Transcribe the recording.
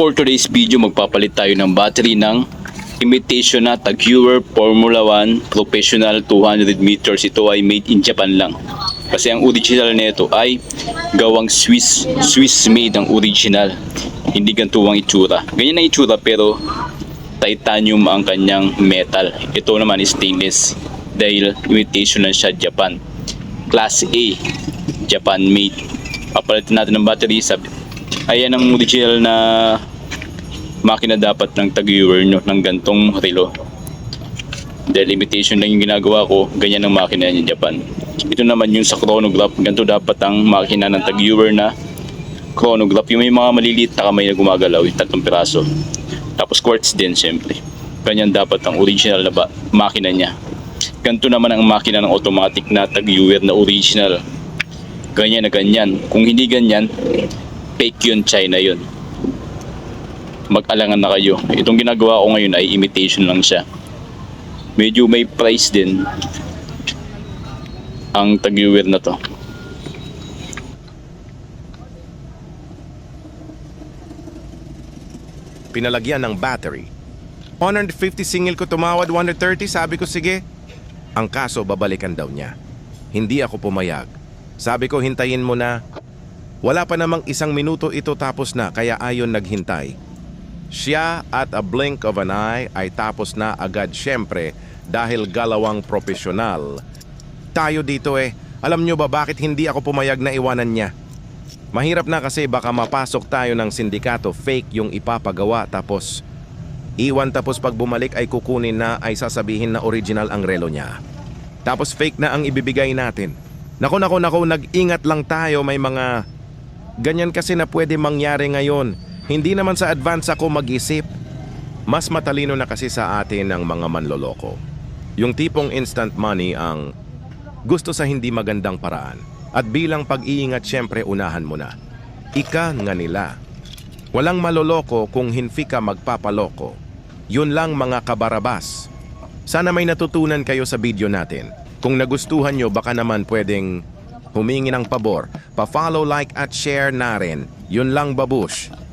For today's video, magpapalit tayo ng battery ng imitation na Tag-Heuer Formula 1 Professional 200 meters. Ito ay made in Japan lang. Kasi ang original nito ay gawang Swiss made ang original. Hindi ganito ang itsura. Ganyan ang itsura pero titanium ang kanyang metal. Ito naman is stainless dahil imitation lang siya Japan. Class A, Japan made. Papalitin natin ng battery. Ayan ang original na makina dapat ng Tag-Heuer nyo ng gantong relo. Dahil imitation lang yung ginagawa ko, ganyan ang makina niya Japan. Ito naman yung sa chronograph. Ganito dapat ang makina ng Tag-Heuer na chronograph. Yung may mga maliliit na kamay na gumagalaw, yung 3 piraso. Tapos quartz din syempre. Ganyan dapat ang original na makina niya. Ganito naman ang makina ng automatic na Tag-Heuer na original. Ganyan na ganyan. Kung hindi ganyan, fake yun, China yun. Mag-alangan na kayo. Itong ginagawa ko ngayon ay imitation lang siya. Medyo may price din ang Tag-Heuer na to. Pinalagyan ng battery. 150 singil ko tumawad, 130, sabi ko sige. Ang kaso babalikan daw niya. Hindi ako pumayag. Sabi ko hintayin mo na. Wala pa namang 1 minuto ito tapos na kaya ayon naghintay. Siya at a blink of an eye ay tapos na agad syempre dahil galawang profesional. Tayo dito alam nyo ba bakit hindi ako pumayag na iwanan niya? Mahirap na kasi baka mapasok tayo ng sindikato, fake yung ipapagawa tapos iwan tapos pag bumalik ay kukunin na ay sasabihin na original ang relo niya. Tapos fake na ang ibibigay natin. Nako, nag-ingat lang tayo, may mga ganyan kasi na pwede mangyari ngayon. Hindi naman sa advance ako mag-isip. Mas matalino na kasi sa atin ang mga manloloko. Yung tipong instant money ang gusto sa hindi magandang paraan. At bilang pag-iingat syempre unahan mo na. Ika nga nila. Walang maloloko kung hindi ka magpapaloko. Yun lang mga kabarabas. Sana may natutunan kayo sa video natin. Kung nagustuhan nyo baka naman pwedeng humingi ng pabor. Pa-follow, like at share na rin. Yun lang babush.